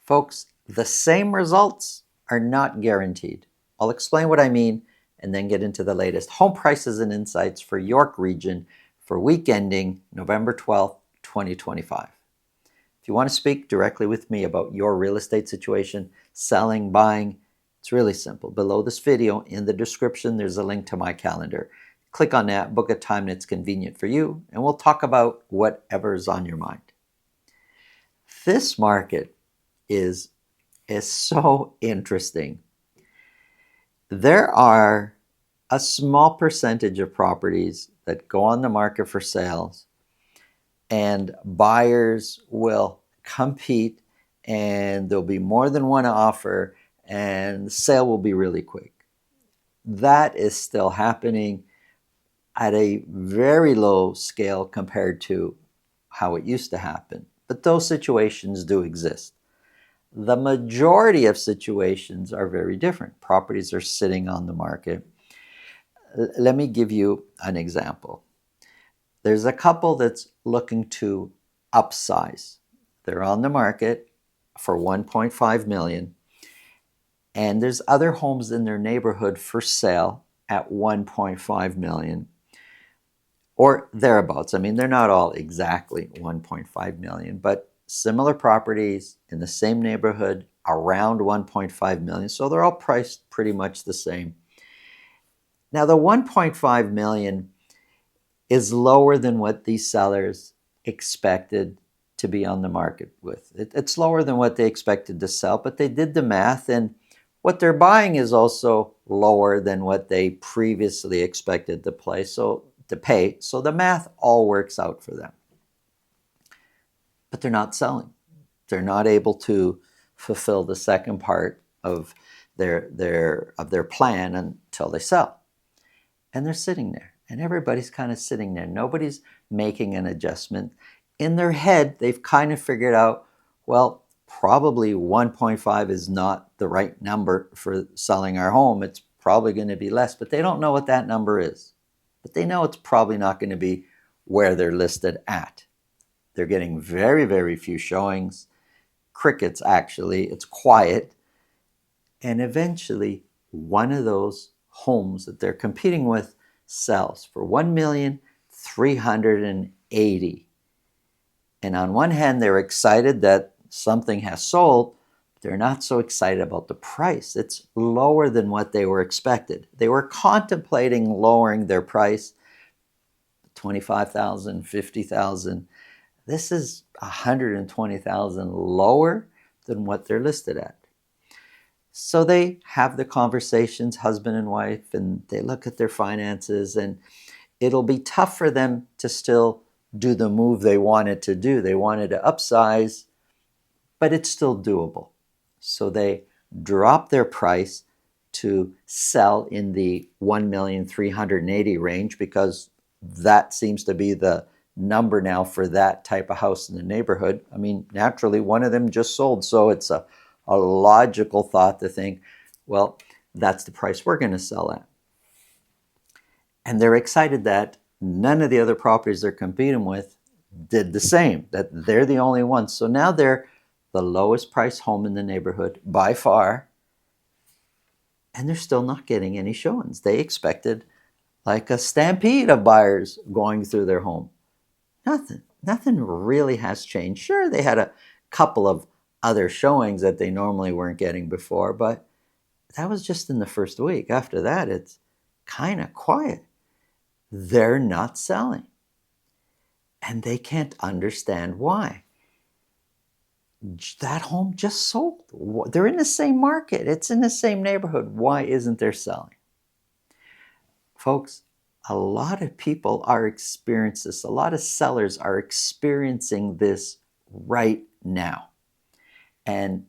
Folks, the same results are not guaranteed. I'll explain what I mean and then get into the latest home prices and insights for York Region for week ending November 12th, 2025. If you want to speak directly with me about your real estate situation, selling, buying, it's really simple. Below this video, in the description, there's a link to my calendar. Click on that, book a time that's convenient for you, and we'll talk about whatever's on your mind. This market is so interesting. There are a small percentage of properties that go on the market for sales, and buyers will compete, and there'll be more than one offer, and the sale will be really quick. That is still happening at a very low scale compared to how it used to happen. But those situations do exist. The majority of situations are very different. Properties are sitting on the market. Let me give you an example. There's a couple that's looking to upsize. They're on the market for $1.5 million, and there's other homes in their neighborhood for sale at $1.5 million or thereabouts. I mean, they're not all exactly $1.5 million, but similar properties in the same neighborhood around $1.5 million. So they're all priced pretty much the same. Now, the $1.5 million is lower than what these sellers expected to be on the market with. It's lower than what they expected to sell, but they did the math, and what they're buying is also lower than what they previously expected to pay. So the math all works out for them. But they're not selling. They're not able to fulfill the second part of their plan until they sell. And they're sitting there, and everybody's kind of sitting there. Nobody's making an adjustment. In their head, they've kind of figured out, well, probably 1.5 is not the right number for selling our home. It's probably going to be less, but they don't know what that number is. But they know it's probably not going to be where they're listed at. They're getting very, very few showings. Crickets, actually. It's quiet. And eventually, one of those homes that they're competing with sells for $1,380,000. And on one hand, they're excited that something has sold. They're not so excited about the price. It's lower than what they were expected. They were contemplating lowering their price, $25,000, $50,000. This is $120,000 lower than what they're listed at. So they have the conversations, husband and wife, and they look at their finances, and it'll be tough for them to still do the move they wanted to do. They wanted to upsize, but it's still doable. So they drop their price to sell in the $1,380,000 range, because that seems to be the number now for that type of house in the neighborhood. I mean, naturally, one of them just sold, so it's a logical thought to think, well, that's the price we're going to sell at. And they're excited that none of the other properties they're competing with did the same, that they're the only ones. So now they're the lowest price home in the neighborhood by far, and they're still not getting any showings. They expected like a stampede of buyers going through their home. Nothing really has changed. Sure, they had a couple of other showings that they normally weren't getting before, but that was just in the first week. After that, it's kind of quiet. They're not selling, and they can't understand why. That home just sold. They're in the same market. It's in the same neighborhood. Why isn't there selling? Folks, a lot of people are experiencing this. A lot of sellers are experiencing this right now. And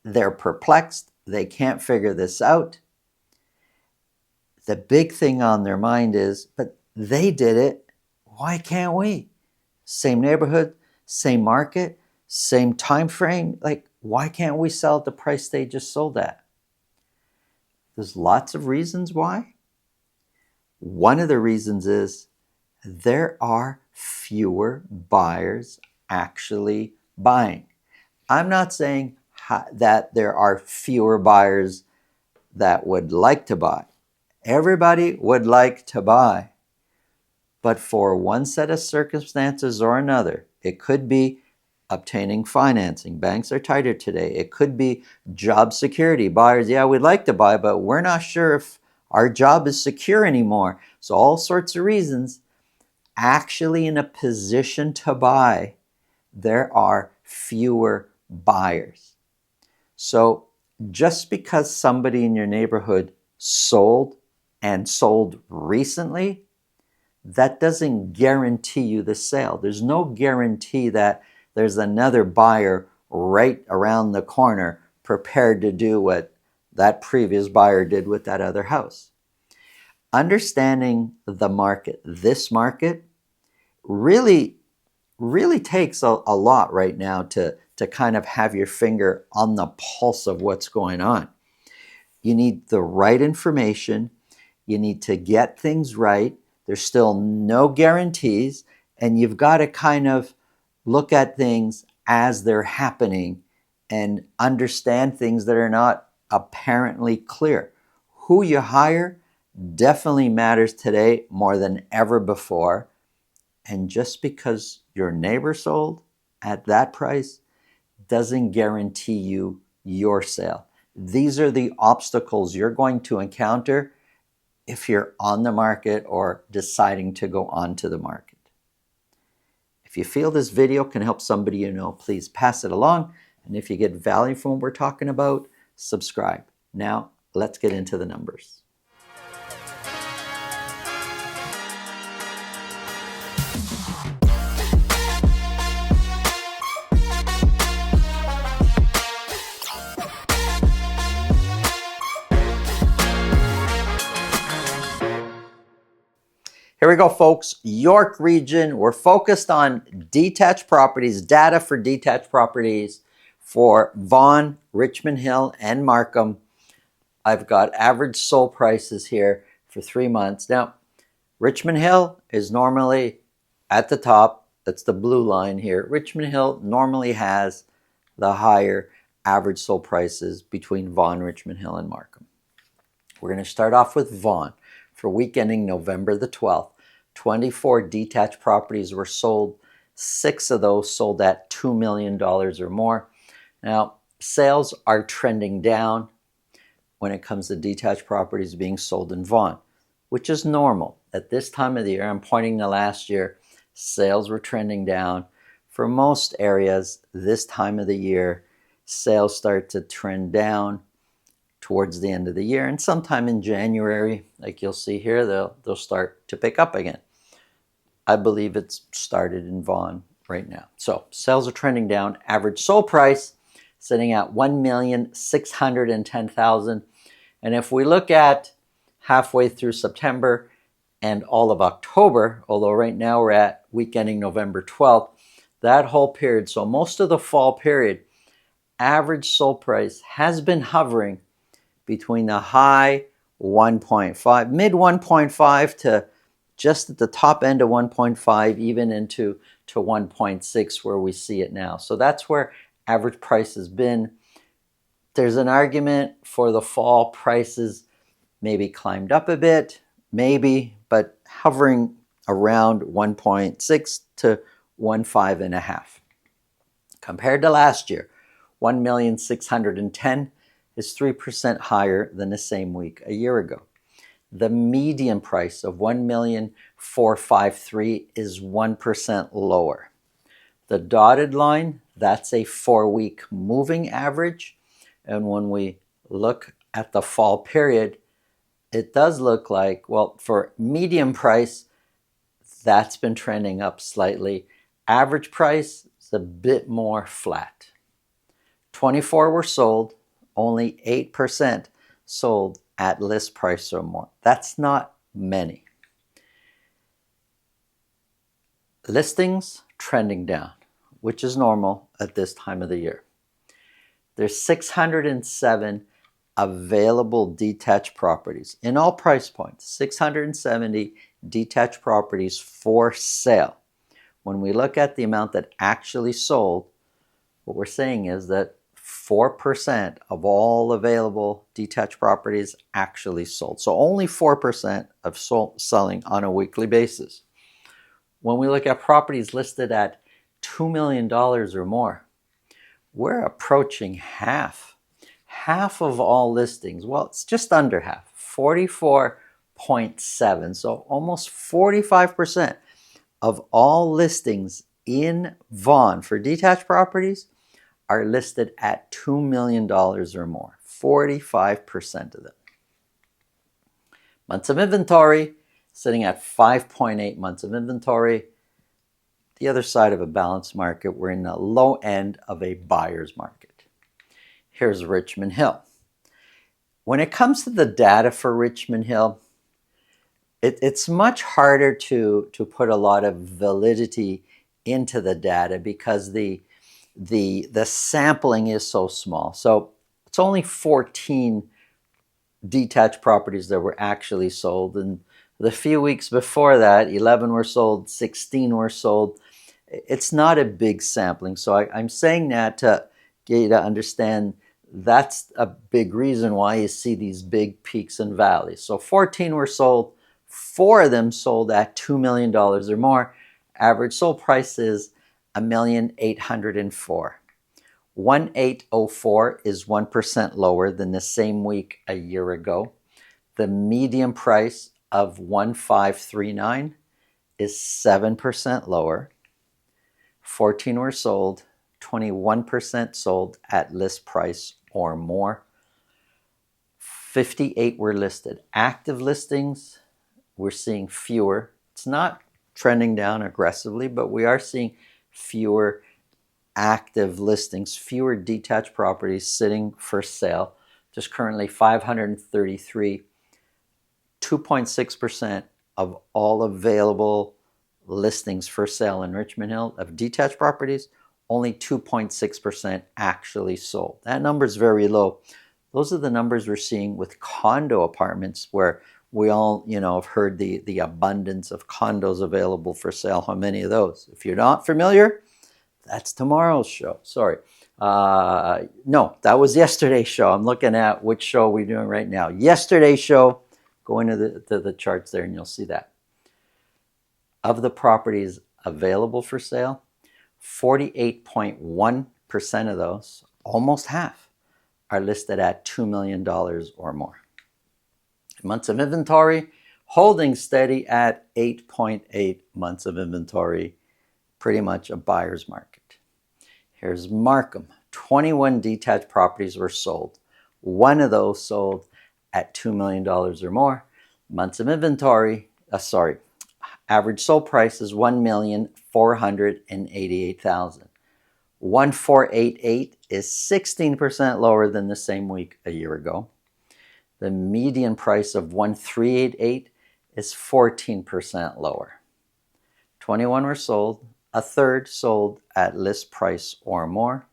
they're perplexed. They can't figure this out. The big thing on their mind is, but they did it. Why can't we? Same neighborhood, same market, same time frame. Like, why can't we sell at the price they just sold at? There's lots of reasons why. One of the reasons is there are fewer buyers actually buying. I'm not saying that there are fewer buyers that would like to buy. Everybody would like to buy. But for one set of circumstances or another, it could be obtaining financing. Banks are tighter today. It could be job security. Buyers, yeah, we'd like to buy, but we're not sure if our job is secure anymore. So all sorts of reasons. Actually in a position to buy, there are fewer buyers. So just because somebody in your neighborhood sold and sold recently, that doesn't guarantee you the sale. There's no guarantee that there's another buyer right around the corner prepared to do what that previous buyer did with that other house. Understanding the market, this market, really takes a lot right now to kind of have your finger on the pulse of what's going on. You need the right information. You need to get things right. There's still no guarantees, and you've got to kind of look at things as they're happening and understand things that are not apparently clear. Who you hire definitely matters today more than ever before. And just because your neighbor sold at that price doesn't guarantee you your sale. These are the obstacles you're going to encounter if you're on the market or deciding to go onto the market. If you feel this video can help somebody you know, please pass it along. And if you get value from what we're talking about, subscribe. Now, let's get into the numbers. Here we go, folks. York region. We're focused on detached properties, data for detached properties for Vaughan, Richmond Hill, and Markham. I've got average sold prices here for 3 months. Now, Richmond Hill is normally at the top. That's the blue line here. Richmond Hill normally has the higher average sold prices between Vaughan, Richmond Hill, and Markham. We're going to start off with Vaughan. For week ending November the 12th, 24 detached properties were sold. 6 of those sold at $2 million or more. Now, sales are trending down when it comes to detached properties being sold in Vaughan, which is normal. At this time of the year, I'm pointing to last year, sales were trending down. For most areas, this time of the year, sales start to trend down towards the end of the year, and sometime in January, like you'll see here, they'll start to pick up again. I believe it's started in Vaughan right now. So sales are trending down. Average sold price sitting at $1,610,000. And if we look at halfway through September and all of October, although right now we're at week ending November 12th, that whole period, so most of the fall period, average sold price has been hovering between the high 1.5, mid 1.5 to just at the top end of 1.5, even into 1.6 where we see it now. So that's where average price has been. There's an argument for the fall prices maybe climbed up a bit, maybe, but hovering around 1.6 to 1.5.5. Compared to last year, 1,610,000 is 3% higher than the same week a year ago. The median price of 1,453,000 is 1% lower. The dotted line, that's a 4-week moving average. And when we look at the fall period, it does look like, well, for median price, that's been trending up slightly. Average price is a bit more flat. 24 were sold. Only 8% sold at list price or more. That's not many. Listings trending down, which is normal at this time of the year. There's 607 available detached properties in all price points, 670 detached properties for sale. When we look at the amount that actually sold, what we're saying is that 4% of all available detached properties actually sold. So only 4% of selling on a weekly basis. When we look at properties listed at $2 million or more, we're approaching half. Half of all listings, well, it's just under half, 44.7. So almost 45% of all listings in Vaughan for detached properties are listed at $2 million or more. 45% of them. Months of inventory, sitting at 5.8 months of inventory. The other side of a balanced market, we're in the low end of a buyer's market. Here's Richmond Hill. When it comes to the data for Richmond Hill, it's much harder to put a lot of validity into the data because the sampling is so small. So it's only 14 detached properties that were actually sold, and the few weeks before that 11 were sold, 16 were sold. It's not a big sampling, so I'm saying that to get you to understand that's a big reason why you see these big peaks and valleys. So 14 were sold, 4 of them sold at $2 million or more. Average sold price is $1,804,000. 1,804 is 1% lower than the same week a year ago. The median price of 1,539 is 7% lower. 14 were sold, 21% sold at list price or more. 58 were listed. Active listings, we're seeing fewer. It's not trending down aggressively, but we are seeing fewer active listings, fewer detached properties sitting for sale. Just currently 533, 2.6% of all available listings for sale in Richmond Hill of detached properties, only 2.6% actually sold. That number is very low. Those are the numbers we're seeing with condo apartments, where we all, have heard the abundance of condos available for sale. How many of those? If you're not familiar, that's tomorrow's show. Sorry. No, that was yesterday's show. I'm looking at which show we're doing right now. Yesterday's show, go into the charts there and you'll see that. Of the properties available for sale, 48.1% of those, almost half, are listed at $2 million or more. Months of inventory, holding steady at 8.8 months of inventory, pretty much a buyer's market. Here's Markham. 21 detached properties were sold. 1 of those sold at $2 million or more. Months of inventory, average sold price is $1,488,000. 1,488 is 16% lower than the same week a year ago. The median price of 1,388 is 14% lower. 21 were sold, a third sold at list price or more.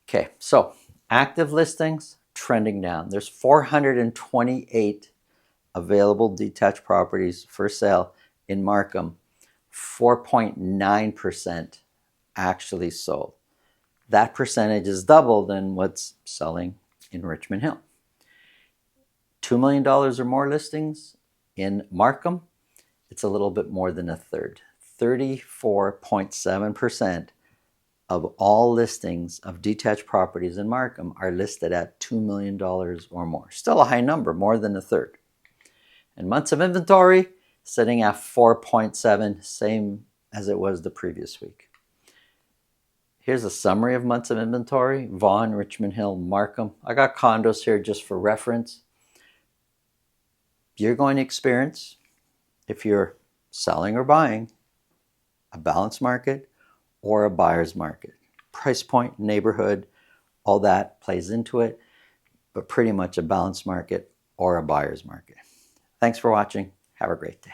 Okay, so active listings trending down. There's 428 available detached properties for sale in Markham. 4.9% actually sold. That percentage is double than what's selling in Richmond Hill. $2 million or more listings in Markham, it's a little bit more than a third. 34.7% of all listings of detached properties in Markham are listed at $2 million or more. Still a high number, more than a third. And months of inventory, sitting at 4.7, same as it was the previous week. Here's a summary of months of inventory: Vaughan, Richmond Hill, Markham. I got condos here just for reference. You're going to experience, if you're selling or buying, a balanced market or a buyer's market. Price point, neighborhood, all that plays into it, but pretty much a balanced market or a buyer's market. Thanks for watching. Have a great day.